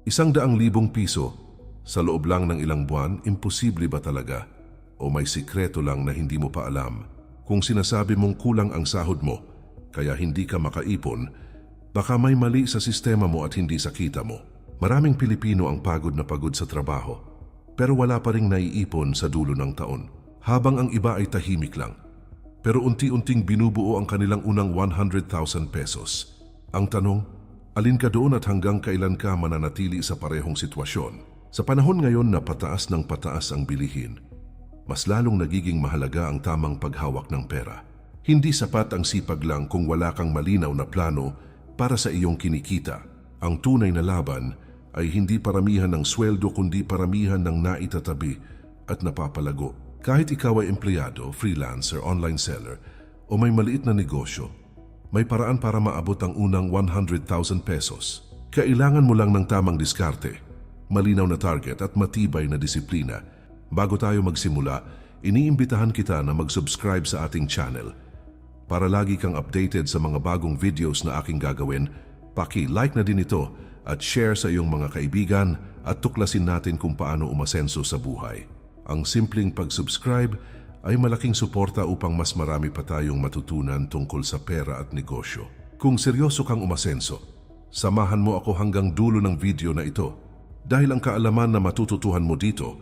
100,000 piso sa loob lang ng ilang buwan, imposible ba talaga? O may sikreto lang na hindi mo pa alam? Kung sinasabi mong kulang ang sahod mo, kaya hindi ka makaipon, baka may mali sa sistema mo at hindi sa kita mo. Maraming Pilipino ang pagod na pagod sa trabaho, pero wala pa ring naiipon sa dulo ng taon. Habang ang iba ay tahimik lang, pero unti-unting binubuo ang kanilang unang 100,000 pesos. Ang tanong, alin ka doon at hanggang kailan ka mananatili sa parehong sitwasyon? Sa panahon ngayon na pataas ng pataas ang bilihin, mas lalong nagiging mahalaga ang tamang paghawak ng pera. Hindi sapat ang sipag lang kung wala kang malinaw na plano para sa iyong kinikita. Ang tunay na laban ay hindi paramihan ng sweldo kundi paramihan ng naitatabi at napapalago. Kahit ikaw ay empleyado, freelancer, online seller o may maliit na negosyo, may paraan para maabot ang unang 100,000 pesos. Kailangan mo lang ng tamang diskarte, malinaw na target at matibay na disiplina. Bago tayo magsimula, iniimbitahan kita na mag-subscribe sa ating channel. Para lagi kang updated sa mga bagong videos na aking gagawin, paki-like na din ito at share sa iyong mga kaibigan at tuklasin natin kung paano umasenso sa buhay. Ang simpleng pag-subscribe ay malaking suporta upang mas marami pa tayong matutunan tungkol sa pera at negosyo. Kung seryoso kang umasenso, samahan mo ako hanggang dulo ng video na ito dahil ang kaalaman na matututuhan mo dito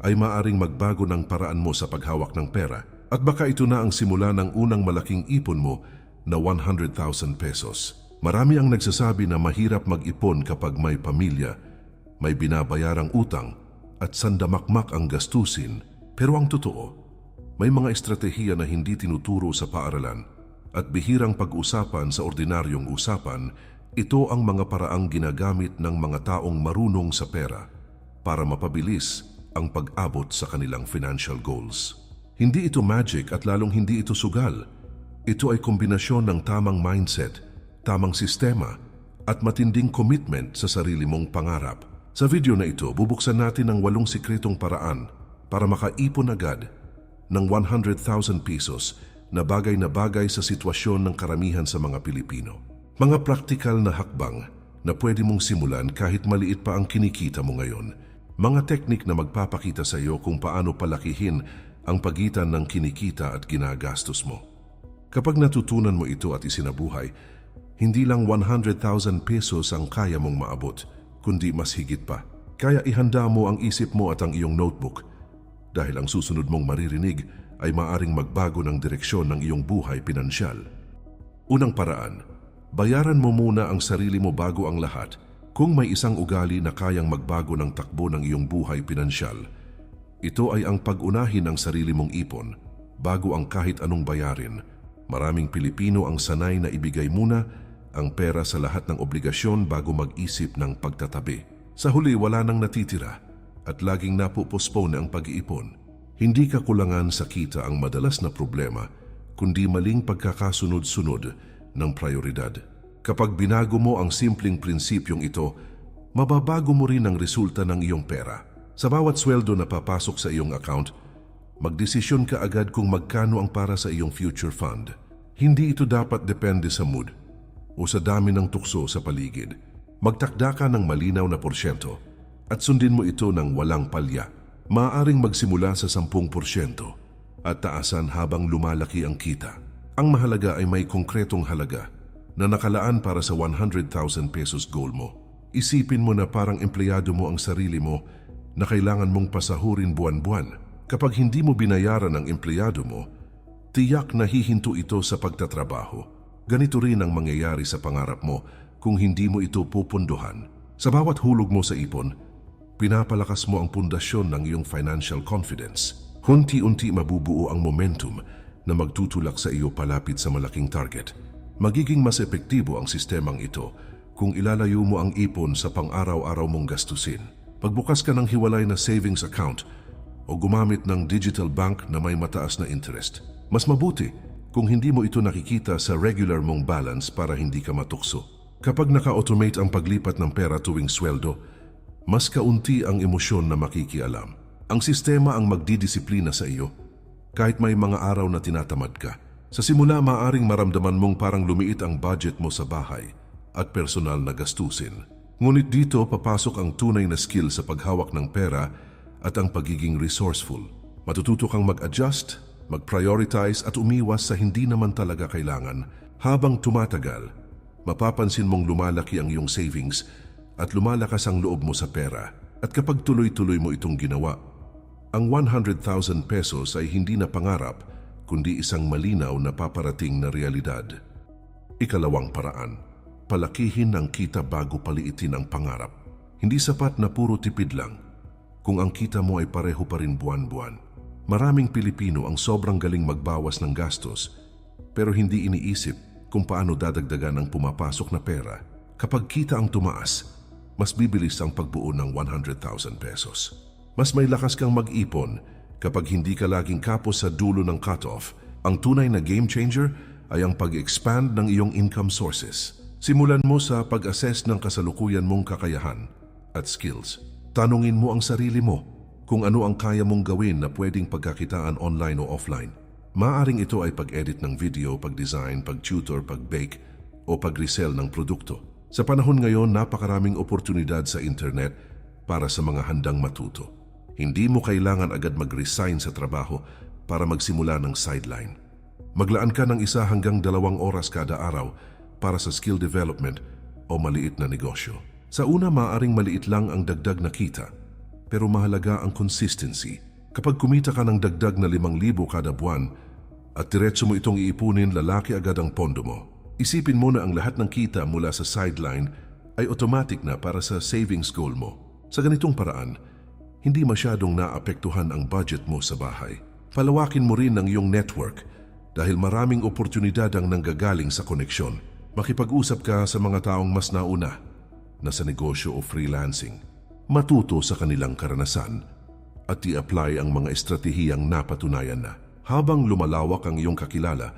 ay maaring magbago ng paraan mo sa paghawak ng pera at baka ito na ang simula ng unang malaking ipon mo na 100,000 pesos. Marami ang nagsasabi na mahirap mag-ipon kapag may pamilya, may binabayarang utang at sandamakmak ang gastusin. Pero ang totoo, may mga estratehiya na hindi tinuturo sa paaralan at bihirang pag-usapan sa ordinaryong usapan. Ito ang mga paraang ginagamit ng mga taong marunong sa pera para mapabilis ang pag-abot sa kanilang financial goals. Hindi ito magic at lalong hindi ito sugal. Ito ay kombinasyon ng tamang mindset, tamang sistema at matinding commitment sa sarili mong pangarap. Sa video na ito, bubuksan natin ang 8 sikretong paraan para makaipon agad ng 100,000 pesos na bagay sa sitwasyon ng karamihan sa mga Pilipino. Mga praktikal na hakbang na pwede mong simulan kahit maliit pa ang kinikita mo ngayon. Mga teknik na magpapakita sa iyo kung paano palakihin ang pagitan ng kinikita at ginagastos mo. Kapag natutunan mo ito at isinabuhay, hindi lang 100,000 pesos ang kaya mong maabot, kundi mas higit pa. Kaya ihanda mo ang isip mo at ang iyong notebook dahil ang susunod mong maririnig ay maaring magbago ng direksyon ng iyong buhay pinansyal. Unang paraan, bayaran mo muna ang sarili mo bago ang lahat. Kung may isang ugali na kayang magbago ng takbo ng iyong buhay pinansyal, ito ay ang pag-unahin ang sarili mong ipon bago ang kahit anong bayarin. Maraming Pilipino ang sanay na ibigay muna ang pera sa lahat ng obligasyon bago mag-isip ng pagtatabi. Sa huli, wala nang natitira at laging napopospone ang pag-iipon. Hindi kakulangan sa kita ang madalas na problema, kundi maling pagkakasunod-sunod ng prioridad. Kapag binago mo ang simpleng prinsipyong ito, mababago mo rin ang resulta ng iyong pera. Sa bawat sweldo na papasok sa iyong account, magdesisyon ka agad kung magkano ang para sa iyong future fund. Hindi ito dapat depende sa mood o sa dami ng tukso sa paligid. Magtakda ka ng malinaw na porsyento at sundin mo ito ng walang palya. Maaaring magsimula sa 10% at taasan habang lumalaki ang kita. Ang mahalaga ay may konkretong halaga na nakalaan para sa 100,000 pesos goal mo. Isipin mo na parang empleyado mo ang sarili mo na kailangan mong pasahurin buwan-buwan. Kapag hindi mo binayaran ang empleyado mo, tiyak na hihinto ito sa pagtatrabaho. Ganito rin ang mangyayari sa pangarap mo kung hindi mo ito pupunduhan. Sa bawat hulog mo sa ipon, pinapalakas mo ang pundasyon ng iyong financial confidence. Unti-unti mabubuo ang momentum na magtutulak sa iyo palapit sa malaking target. Magiging mas epektibo ang sistemang ito kung ilalayo mo ang ipon sa pang-araw-araw mong gastusin. Pagbukas ka ng hiwalay na savings account o gumamit ng digital bank na may mataas na interest. Mas mabuti kung hindi mo ito nakikita sa regular mong balance para hindi ka matukso. Kapag naka-automate ang paglipat ng pera tuwing sweldo, mas kaunti ang emosyon na makikialam. Ang sistema ang magdidisiplina sa iyo kahit may mga araw na tinatamad ka. Sa simula, maaring maramdaman mong parang lumiit ang budget mo sa bahay at personal na gastusin. Ngunit dito papasok ang tunay na skill sa paghawak ng pera at ang pagiging resourceful. Matututo kang mag-adjust, mag-prioritize at umiwas sa hindi naman talaga kailangan. Habang tumatagal, mapapansin mong lumalaki ang iyong savings at lumalakas ang loob mo sa pera. At kapag tuloy-tuloy mo itong ginawa, ang 100,000 pesos ay hindi na pangarap kundi isang malinaw na paparating na realidad. Ikalawang paraan, palakihin ang kita bago paliitin ang pangarap. Hindi sapat na puro tipid lang kung ang kita mo ay pareho pa rin buwan-buwan. Maraming Pilipino ang sobrang galing magbawas ng gastos pero hindi iniisip kung paano dadagdagan ang pumapasok na pera. Kapag kita ang tumaas, mas bibilis ang pagbuo ng 100,000 pesos. Mas may lakas kang mag-ipon kapag hindi ka laging kapos sa dulo ng cutoff. Ang tunay na game changer ay ang pag-expand ng iyong income sources. Simulan mo sa pag-assess ng kasalukuyan mong kakayahan at skills. Tanungin mo ang sarili mo kung ano ang kaya mong gawin na pwedeng pagkakitaan online o offline. Maaring ito ay pag-edit ng video, pag-design, pag-tutor, pag-bake o pag-resell ng produkto. Sa panahon ngayon, napakaraming oportunidad sa internet para sa mga handang matuto. Hindi mo kailangan agad mag-resign sa trabaho para magsimula ng sideline. Maglaan ka ng 1 hanggang 2 oras kada araw para sa skill development o maliit na negosyo. Sa una, maaaring maliit lang ang dagdag na kita, pero mahalaga ang consistency. Kapag kumita ka ng dagdag na 5,000 kada buwan at diretso mo itong iipunin, lalaki agad ang pondo mo. Isipin mo na ang lahat ng kita mula sa sideline ay automatic na para sa savings goal mo. Sa ganitong paraan, hindi masyadong naapektuhan ang budget mo sa bahay. Palawakin mo rin ang iyong network dahil maraming oportunidad ang nanggagaling sa koneksyon. Makipag-usap ka sa mga taong mas nauna na sa negosyo o freelancing. Matuto sa kanilang karanasan at i-apply ang mga estratehiyang napatunayan na. Habang lumalawak ang iyong kakilala,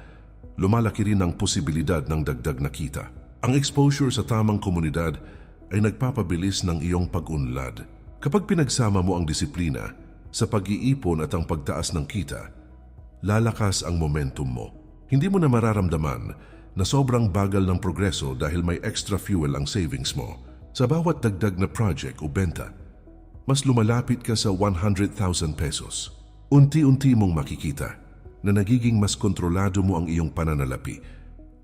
lumalaki rin ang posibilidad ng dagdag na kita. Ang exposure sa tamang komunidad ay nagpapabilis ng iyong pag-unlad. Kapag pinagsama mo ang disiplina sa pag-iipon at ang pagtaas ng kita, lalakas ang momentum mo. Hindi mo na mararamdaman na sobrang bagal ng progreso dahil may extra fuel ang savings mo. Sa bawat dagdag na project o benta, mas lumalapit ka sa 100,000 pesos. Unti-unti mong makikita na nagiging mas kontrolado mo ang iyong pananalapi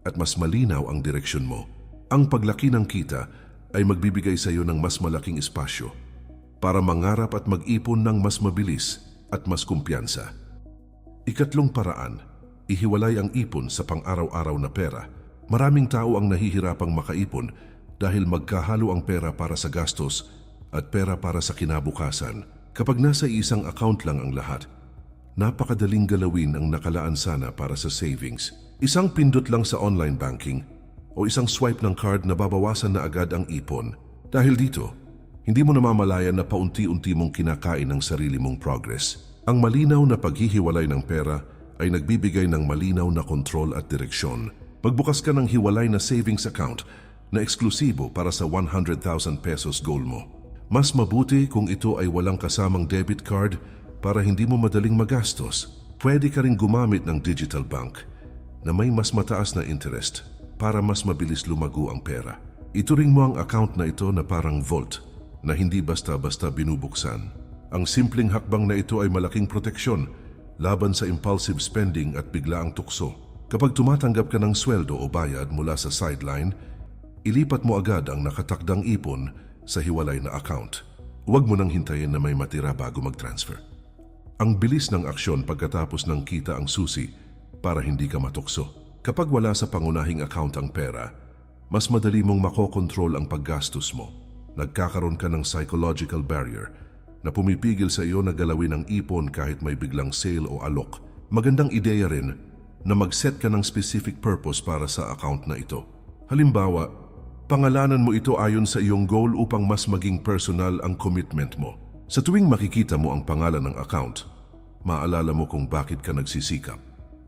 at mas malinaw ang direksyon mo. Ang paglaki ng kita ay magbibigay sa iyo ng mas malaking espasyo para mangarap at mag-ipon ng mas mabilis at mas kumpiyansa. Ikatlong paraan, ihiwalay ang ipon sa pang-araw-araw na pera. Maraming tao ang nahihirapang makaipon dahil magkahalo ang pera para sa gastos at pera para sa kinabukasan. Kapag nasa isang account lang ang lahat, napakadaling galawin ang nakalaan sana para sa savings. Isang pindot lang sa online banking o isang swipe ng card na babawasan na agad ang ipon. Dahil dito, hindi mo namamalayan na paunti-unti mong kinakain ang sarili mong progress. Ang malinaw na paghihiwalay ng pera ay nagbibigay ng malinaw na kontrol at direksyon. Magbukas ka ng hiwalay na savings account na eksklusibo para sa 100,000 pesos goal mo. Mas mabuti kung ito ay walang kasamang debit card para hindi mo madaling magastos. Pwede ka rin gumamit ng digital bank na may mas mataas na interest para mas mabilis lumago ang pera. Ituring mo ang account na ito na parang vault na hindi basta-basta binubuksan. Ang simpleng hakbang na ito ay malaking proteksyon laban sa impulsive spending at biglaang tukso. Kapag tumatanggap ka ng sweldo o bayad mula sa sideline, ilipat mo agad ang nakatakdang ipon sa hiwalay na account. Huwag mo nang hintayin na may matira bago mag-transfer. Ang bilis ng aksyon pagkatapos ng kita ang susi para hindi ka matukso. Kapag wala sa pangunahing account ang pera, mas madali mong makokontrol ang paggastos mo. Nagkakaroon ka ng psychological barrier na pumipigil sa iyo na galawin ang ipon kahit may biglang sale o alok. Magandang ideya rin na mag-set ka ng specific purpose para sa account na ito. Halimbawa, pangalanan mo ito ayon sa iyong goal upang mas maging personal ang commitment mo. Sa tuwing makikita mo ang pangalan ng account, maalala mo kung bakit ka nagsisikap.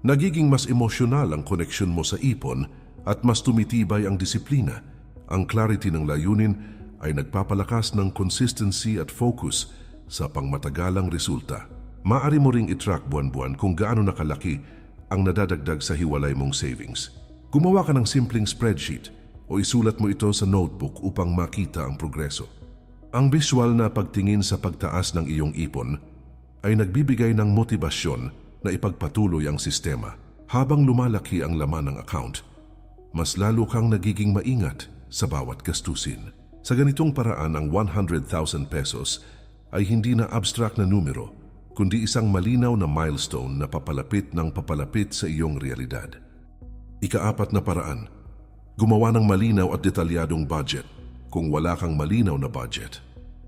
Nagiging mas emosyonal ang koneksyon mo sa ipon at mas tumitibay ang disiplina. Ang clarity ng layunin ay nagpapalakas ng consistency at focus sa pangmatagalang resulta. Maaari mo ring itrack buwan-buwan kung gaano nakalaki ang nadadagdag sa hiwalay mong savings. Gumawa ka ng simpleng spreadsheet o isulat mo ito sa notebook upang makita ang progreso. Ang visual na pagtingin sa pagtaas ng iyong ipon ay nagbibigay ng motibasyon na ipagpatuloy ang sistema. Habang lumalaki ang laman ng account, mas lalo kang nagiging maingat sa bawat gastusin. Sa ganitong paraan, ang 100,000 pesos ay hindi na abstract na numero, kundi isang malinaw na milestone na papalapit ng papalapit sa iyong realidad. Ika-4 na paraan, gumawa ng malinaw at detalyadong budget. Kung wala kang malinaw na budget,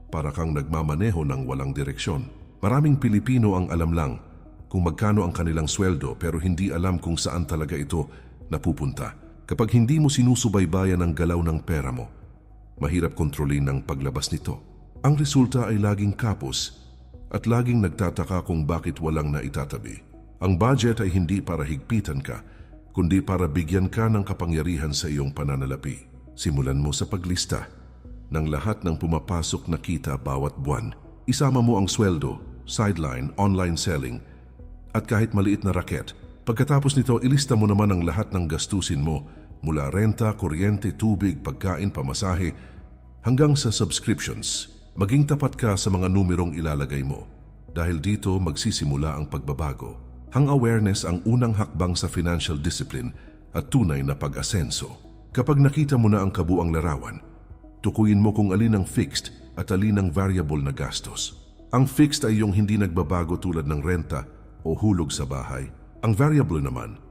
para kang nagmamaneho ng walang direksyon. Maraming Pilipino ang alam lang kung magkano ang kanilang sweldo pero hindi alam kung saan talaga ito napupunta. Kapag hindi mo sinusubaybayan ang galaw ng pera mo, mahirap kontrolin ang paglabas nito. Ang resulta ay laging kapos at laging nagtataka kung bakit walang naitatabi. Ang budget ay hindi para higpitan ka, kundi para bigyan ka ng kapangyarihan sa iyong pananalapi. Simulan mo sa paglista ng lahat ng pumapasok na kita bawat buwan. Isama mo ang sweldo, sideline, online selling, at kahit maliit na raket. Pagkatapos nito, ilista mo naman ang lahat ng gastusin mo mula renta, kuryente, tubig, pagkain, pamasahe, hanggang sa subscriptions. Maging tapat ka sa mga numerong ilalagay mo. Dahil dito magsisimula ang pagbabago. Ang awareness ang unang hakbang sa financial discipline at tunay na pag-asenso. Kapag nakita mo na ang kabuang larawan, tukuyin mo kung alin ang fixed at alin ang variable na gastos. Ang fixed ay yung hindi nagbabago tulad ng renta o hulog sa bahay. Ang variable naman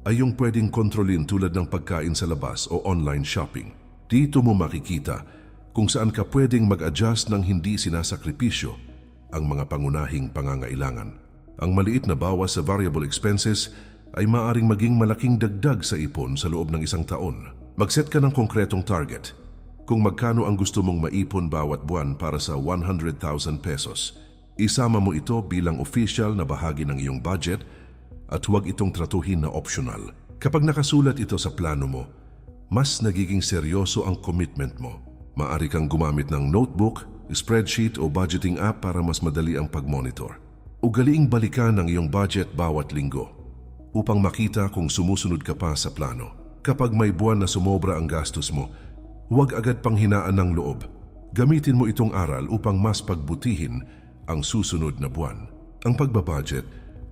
ay yung pwedeng kontrolin tulad ng pagkain sa labas o online shopping. Dito mo makikita kung saan ka pwedeng mag-adjust ng hindi sinasakripisyo ang mga pangunahing pangangailangan. Ang maliit na bawas sa variable expenses ay maaaring maging malaking dagdag sa ipon sa loob ng isang taon. Mag-set ka ng konkretong target kung magkano ang gusto mong maipon bawat buwan para sa 100,000 pesos. Isama mo ito bilang official na bahagi ng iyong budget at huwag itong tratuhin na optional. Kapag nakasulat ito sa plano mo, mas nagiging seryoso ang commitment mo. Maaari kang gumamit ng notebook, spreadsheet o budgeting app para mas madali ang pag-monitor. Ugaliing balikan ang iyong budget bawat linggo upang makita kung sumusunod ka pa sa plano. Kapag may buwan na sumobra ang gastos mo, huwag agad panghinaan ng loob. Gamitin mo itong aral upang mas pagbutihin ang susunod na buwan. Ang pagbabudget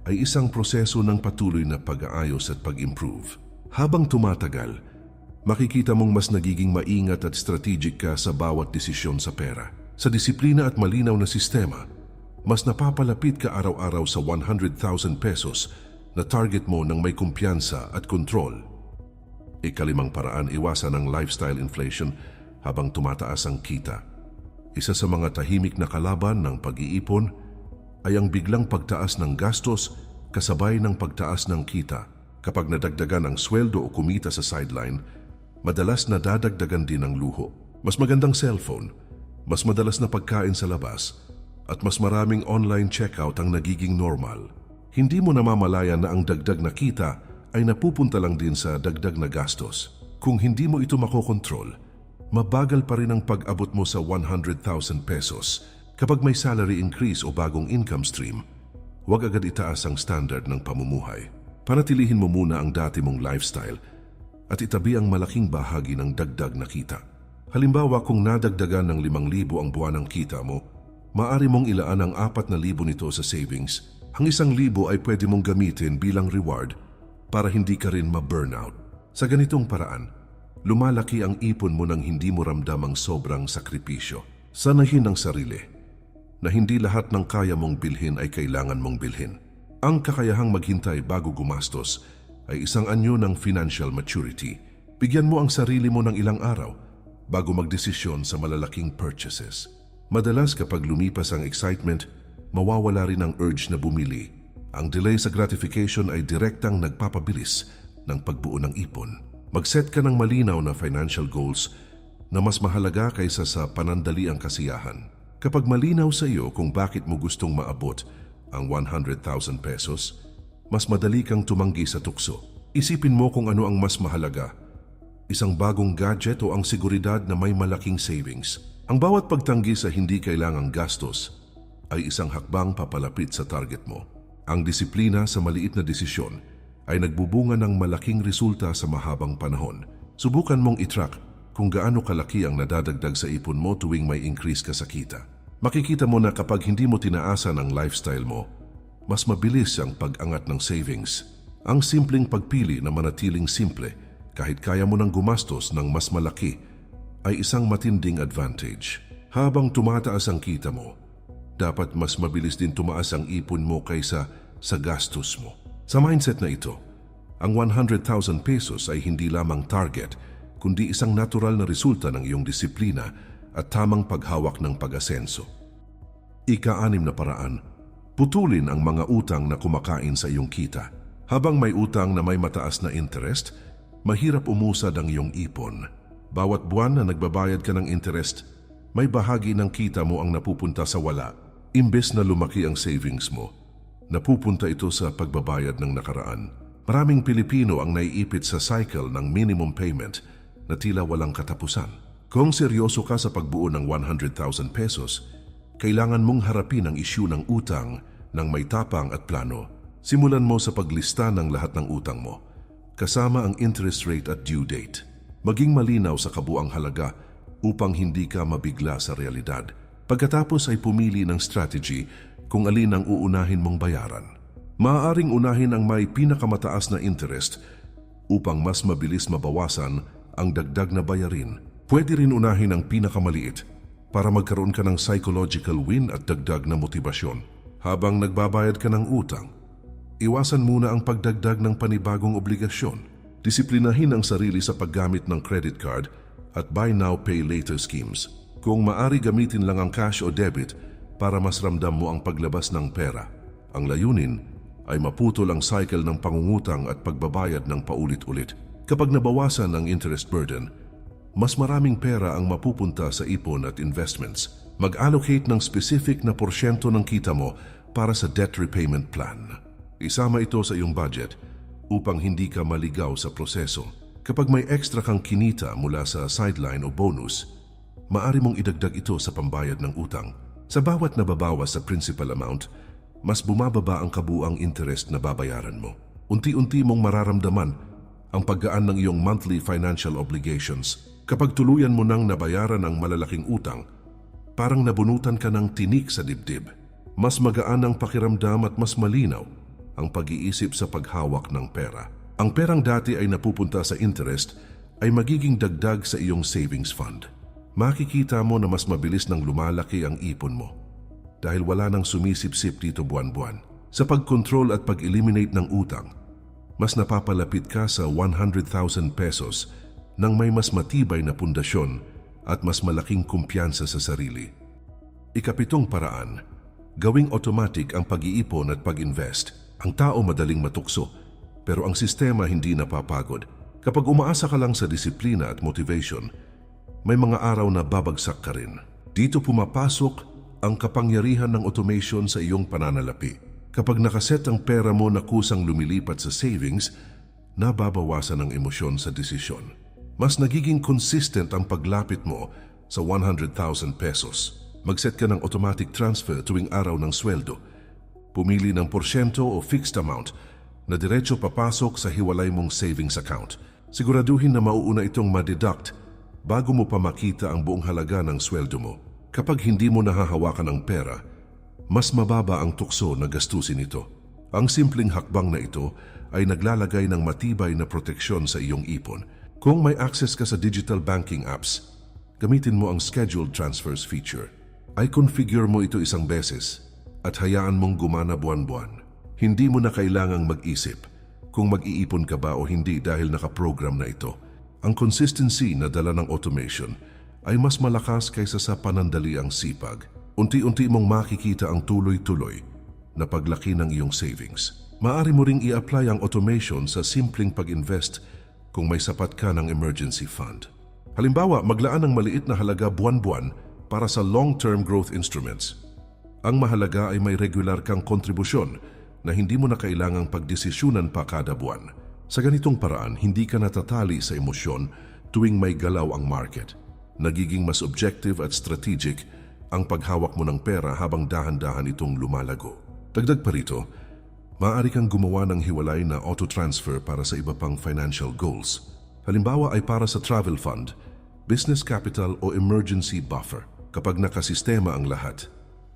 ay isang proseso ng patuloy na pag-aayos at pag-improve. Habang tumatagal, makikita mong mas nagiging maingat at strategic ka sa bawat desisyon sa pera. Sa disiplina at malinaw na sistema, mas napapalapit ka araw-araw sa 100,000 pesos na target mo ng may kumpiyansa at kontrol. Ika-5 paraan, iwasan ang lifestyle inflation habang tumataas ang kita. Isa sa mga tahimik na kalaban ng pag-iipon ay ang biglang pagtaas ng gastos kasabay ng pagtaas ng kita. Kapag nadagdagan ang sweldo o kumita sa sideline, madalas nadadagdagan din ang luho. Mas magandang cellphone, mas madalas na pagkain sa labas, at mas maraming online checkout ang nagiging normal. Hindi mo namamalayan na ang dagdag na kita ay napupunta lang din sa dagdag na gastos. Kung hindi mo ito makokontrol, mabagal pa rin ang pag-abot mo sa 100,000 pesos. Kapag may salary increase o bagong income stream, huwag agad itaas ang standard ng pamumuhay. Panatilihin mo muna ang dati mong lifestyle at itabi ang malaking bahagi ng dagdag na kita. Halimbawa, kung nadagdagan ng 5,000 ang buwan ng kita mo, maaari mong ilaan ang 4,000 nito sa savings. Ang 1,000 ay pwede mong gamitin bilang reward para hindi ka rin ma-burnout. Sa ganitong paraan, lumalaki ang ipon mo nang hindi mo ramdam ang sobrang sakripisyo. Sanahin ang sarili na hindi lahat ng kaya mong bilhin ay kailangan mong bilhin. Ang kakayahang maghintay bago gumastos ay isang anyo ng financial maturity. Bigyan mo ang sarili mo ng ilang araw bago magdesisyon sa malalaking purchases. Madalas kapag lumipas ang excitement, mawawala rin ang urge na bumili. Ang delay sa gratification ay direktang nagpapabilis ng pagbuo ng ipon. Mag-set ka ng malinaw na financial goals na mas mahalaga kaysa sa panandaliang kasiyahan. Kapag malinaw sa iyo kung bakit mo gustong maabot ang 100,000 pesos, mas madali kang tumanggi sa tukso. Isipin mo kung ano ang mas mahalaga, isang bagong gadget o ang seguridad na may malaking savings. Ang bawat pagtanggi sa hindi kailangang gastos ay isang hakbang papalapit sa target mo. Ang disiplina sa maliit na desisyon ay nagbubunga ng malaking resulta sa mahabang panahon. Subukan mong itrack kung gaano kalaki ang nadadagdag sa ipon mo tuwing may increase ka sa kita. Makikita mo na kapag hindi mo tinaasan ang lifestyle mo, mas mabilis ang pag-angat ng savings. Ang simpleng pagpili na manatiling simple kahit kaya mo nang gumastos ng mas malaki ay isang matinding advantage. Habang tumataas ang kita mo, dapat mas mabilis din tumaas ang ipon mo kaysa sa gastos mo. Sa mindset na ito, ang 100,000 pesos ay hindi lamang target, kundi isang natural na resulta ng iyong disiplina at tamang paghawak ng pag-asenso. Ika-6 na paraan, putulin ang mga utang na kumakain sa iyong kita. Habang may utang na may mataas na interest, mahirap umusad ang iyong ipon. Bawat buwan na nagbabayad ka ng interest, may bahagi ng kita mo ang napupunta sa wala. Imbes na lumaki ang savings mo, napupunta ito sa pagbabayad ng nakaraan. Maraming Pilipino ang naiipit sa cycle ng minimum payment na tila walang katapusan. Kung seryoso ka sa pagbuo ng 100,000 pesos, kailangan mong harapin ang isyu ng utang ng may tapang at plano. Simulan mo sa paglista ng lahat ng utang mo, kasama ang interest rate at due date. Maging malinaw sa kabuang halaga upang hindi ka mabigla sa realidad. Pagkatapos ay pumili ng strategy kung alin ang uunahin mong bayaran. Maaaring unahin ang may pinakamataas na interest upang mas mabilis mabawasan ang dagdag na bayarin. Pwede rin unahin ang pinakamaliit para magkaroon ka ng psychological win at dagdag na motibasyon. Habang nagbabayad ka ng utang, iwasan muna ang pagdagdag ng panibagong obligasyon. Disiplinahin ang sarili sa paggamit ng credit card at buy now pay later schemes. Kung maari, gamitin lang ang cash o debit para mas ramdam mo ang paglabas ng pera. Ang layunin ay maputol ang cycle ng pangungutang at pagbabayad ng paulit-ulit. Kapag nabawasan ang interest burden, mas maraming pera ang mapupunta sa ipon at investments. Mag-allocate ng specific na porsyento ng kita mo para sa debt repayment plan. Isama ito sa iyong budget upang hindi ka maligaw sa proseso. Kapag may extra kang kinita mula sa sideline o bonus, maari mong idagdag ito sa pambayad ng utang. Sa bawat nababawas sa principal amount, mas bumababa ang kabuang interest na babayaran mo. Unti-unti mong mararamdaman ang paggaan ng iyong monthly financial obligations. Kapag tuluyan mo nang nabayaran ang malalaking utang, parang nabunutan ka ng tinik sa dibdib. Mas magaan ang pakiramdam at mas malinaw ang pag-iisip sa paghawak ng pera. Ang perang dati ay napupunta sa interest ay magiging dagdag sa iyong savings fund. Makikita mo na mas mabilis nang lumalaki ang ipon mo dahil wala nang sumisip-sip dito buwan-buwan. Sa pag-control at pag-eliminate ng utang, mas napapalapit ka sa 100,000 pesos nang may mas matibay na pundasyon at mas malaking kumpiyansa sa sarili. Ika-7 paraan, gawing automatic ang pag-iipon at pag-invest. Ang tao madaling matukso, pero ang sistema hindi napapagod. Kapag umaasa ka lang sa disiplina at motivation, may mga araw na babagsak ka rin. Dito pumapasok ang kapangyarihan ng automation sa iyong pananalapi. Kapag nakaset ang pera mo na kusang lumilipat sa savings, nababawasan ang emosyon sa desisyon. Mas nagiging consistent ang paglapit mo sa 100,000 pesos. Mag-set ka ng automatic transfer tuwing araw ng sweldo. Pumili ng porsyento o fixed amount na diretso papasok sa hiwalay mong savings account. Siguraduhin na mauuna itong ma-deduct bago mo pa makita ang buong halaga ng sweldo mo. Kapag hindi mo nahahawakan ang pera, mas mababa ang tukso na gastusin ito. Ang simpleng hakbang na ito ay naglalagay ng matibay na proteksyon sa iyong ipon. Kung may access ka sa digital banking apps, gamitin mo ang scheduled transfers feature. Ay configure mo ito isang beses at hayaan mong gumana buwan-buwan. Hindi mo na kailangang mag-isip kung mag-iipon ka ba o hindi dahil nakaprogram na ito. Ang consistency na dala ng automation ay mas malakas kaysa sa panandaliang sipag. Unti-unti mong makikita ang tuloy-tuloy na paglaki ng iyong savings. Maaari mo ring i-apply ang automation sa simpleng pag-invest kung may sapat ka ng emergency fund. Halimbawa, maglaan ng maliit na halaga buwan-buwan para sa long-term growth instruments. Ang mahalaga ay may regular kang kontribusyon na hindi mo na kailangang pagdesisyunan pa kada buwan. Sa ganitong paraan, hindi ka natatali sa emosyon tuwing may galaw ang market. Nagiging mas objective at strategic ang paghawak mo ng pera habang dahan-dahan itong lumalago. Dagdag pa rito, maaari kang gumawa ng hiwalay na auto-transfer para sa iba pang financial goals. Halimbawa ay para sa travel fund, business capital o emergency buffer. Kapag nakasistema ang lahat,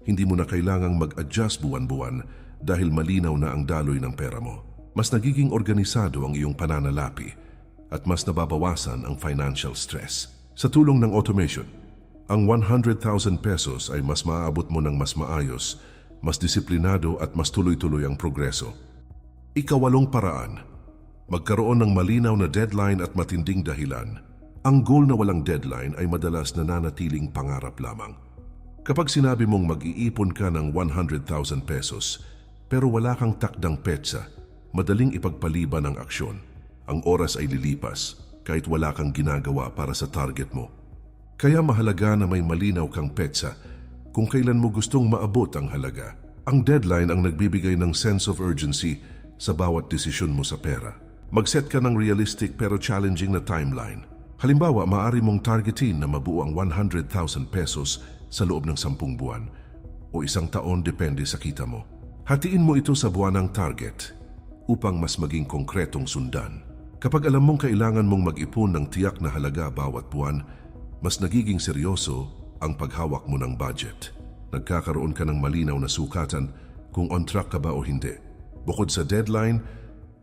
hindi mo na kailangang mag-adjust buwan-buwan dahil malinaw na ang daloy ng pera mo. Mas nagiging organisado ang iyong pananalapi at mas nababawasan ang financial stress. Sa tulong ng automation, ang 100,000 pesos ay mas maaabot mo ng mas maayos, mas disiplinado at mas tuloy-tuloy ang progreso. Ikawalong paraan, magkaroon ng malinaw na deadline at matinding dahilan. Ang goal na walang deadline ay madalas nananatiling pangarap lamang. Kapag sinabi mong mag-iipon ka ng 100,000 pesos, pero wala kang takdang petsa, madaling ipagpaliban ang aksyon. Ang oras ay lilipas kahit wala kang ginagawa para sa target mo. Kaya mahalaga na may malinaw kang petsa kung kailan mo gustong maabot ang halaga. Ang deadline ang nagbibigay ng sense of urgency sa bawat desisyon mo sa pera. Mag-set ka ng realistic pero challenging na timeline. Halimbawa, maaari mong targetin na mabuo ang 100,000 pesos sa loob ng 10 buwan o 1 taon depende sa kita mo. Hatiin mo ito sa buwanang target upang mas maging konkretong sundan. Kapag alam mong kailangan mong mag-ipon ng tiyak na halaga bawat buwan, mas nagiging seryoso ang paghawak mo ng budget. Nagkakaroon ka ng malinaw na sukatan kung on track ka ba o hindi. Bukod sa deadline,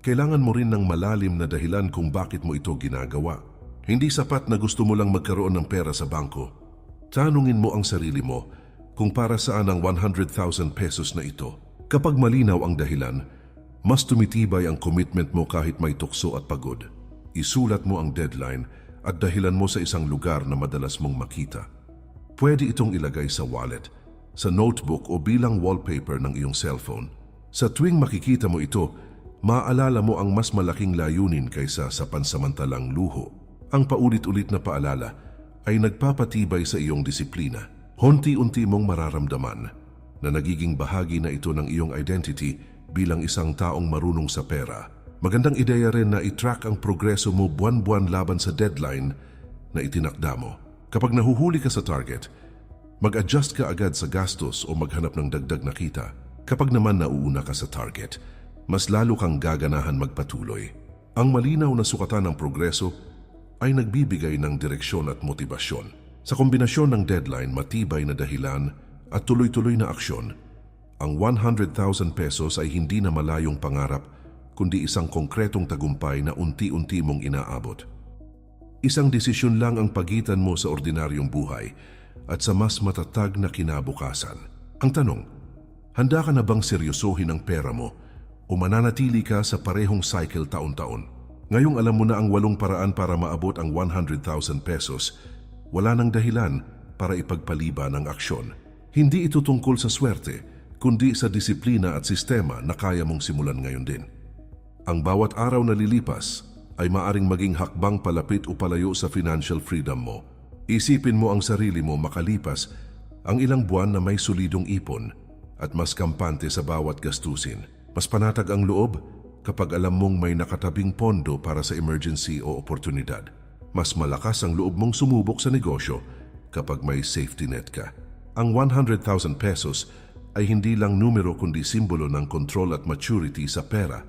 kailangan mo rin ng malalim na dahilan kung bakit mo ito ginagawa. Hindi sapat na gusto mo lang magkaroon ng pera sa bangko. Tanungin mo ang sarili mo kung para saan ang 100,000 pesos na ito. Kapag malinaw ang dahilan, mas tumitibay ang commitment mo kahit may tukso at pagod. Isulat mo ang deadline at dahilan mo sa isang lugar na madalas mong makita. Pwede itong ilagay sa wallet, sa notebook o bilang wallpaper ng iyong cellphone. Sa tuwing makikita mo ito, maaalala mo ang mas malaking layunin kaysa sa pansamantalang luho. Ang paulit-ulit na paalala ay nagpapatibay sa iyong disiplina. Hunti-unti mong mararamdaman na nagiging bahagi na ito ng iyong identity bilang isang taong marunong sa pera. Magandang ideya rin na i-track ang progreso mo buwan-buwan laban sa deadline na itinakda mo. Kapag nahuhuli ka sa target, mag-adjust ka agad sa gastos o maghanap ng dagdag na kita. Kapag naman nauuna ka sa target, mas lalo kang gaganahan magpatuloy. Ang malinaw na sukatan ng progreso ay nagbibigay ng direksyon at motibasyon. Sa kombinasyon ng deadline, matibay na dahilan at tuloy-tuloy na aksyon, ang 100,000 pesos ay hindi na malayong pangarap kundi isang konkretong tagumpay na unti-unti mong inaabot. Isang desisyon lang ang pagitan mo sa ordinaryong buhay at sa mas matatag na kinabukasan. Ang tanong, handa ka na bang seryosohin ang pera mo o mananatili ka sa parehong cycle taon-taon? Ngayong alam mo na ang 8 paraan para maabot ang 100,000 pesos, wala nang dahilan para ipagpaliban ang aksyon. Hindi ito tungkol sa swerte, kundi sa disiplina at sistema na kaya mong simulan ngayon din. Ang bawat araw na lilipas ay maaring maging hakbang palapit o palayo sa financial freedom mo. Isipin mo ang sarili mo makalipas ang ilang buwan na may solidong ipon at mas kampante sa bawat gastusin. Mas panatag ang loob kapag alam mong may nakatabing pondo para sa emergency o oportunidad. Mas malakas ang loob mong sumubok sa negosyo kapag may safety net ka. Ang 100,000 pesos ay hindi lang numero kundi simbolo ng control at maturity sa pera.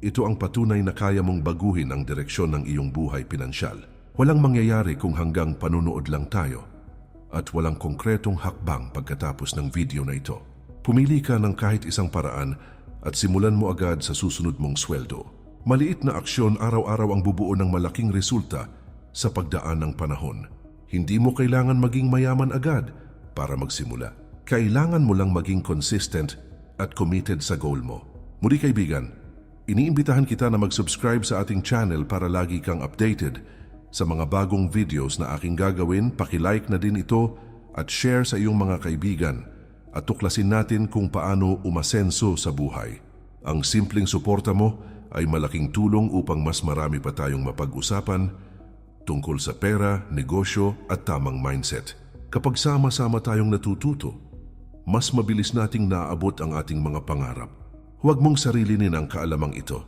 Ito ang patunay na kaya mong baguhin ang direksyon ng iyong buhay pinansyal. Walang mangyayari kung hanggang panunood lang tayo at walang konkretong hakbang pagkatapos ng video na ito. Pumili ka ng kahit isang paraan at simulan mo agad sa susunod mong sweldo. Maliit na aksyon araw-araw ang bubuo ng malaking resulta sa pagdaan ng panahon. Hindi mo kailangan maging mayaman agad para magsimula. Kailangan mo lang maging consistent at committed sa goal mo. Muli kaibigan, iniimbitahan kita na mag-subscribe sa ating channel para lagi kang updated sa mga bagong videos na aking gagawin. Paki-like na din ito at share sa iyong mga kaibigan at tuklasin natin kung paano umasenso sa buhay. Ang simpleng suporta mo ay malaking tulong upang mas marami pa tayong mapag-usapan tungkol sa pera, negosyo at tamang mindset. Kapag sama-sama tayong natututo, mas mabilis nating naaabot ang ating mga pangarap. Huwag mong sarilinin ang kaalamang ito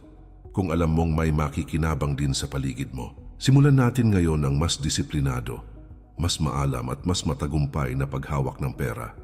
kung alam mong may makikinabang din sa paligid mo. Simulan natin ngayon ang mas disiplinado, mas maalam at mas matagumpay na paghawak ng pera.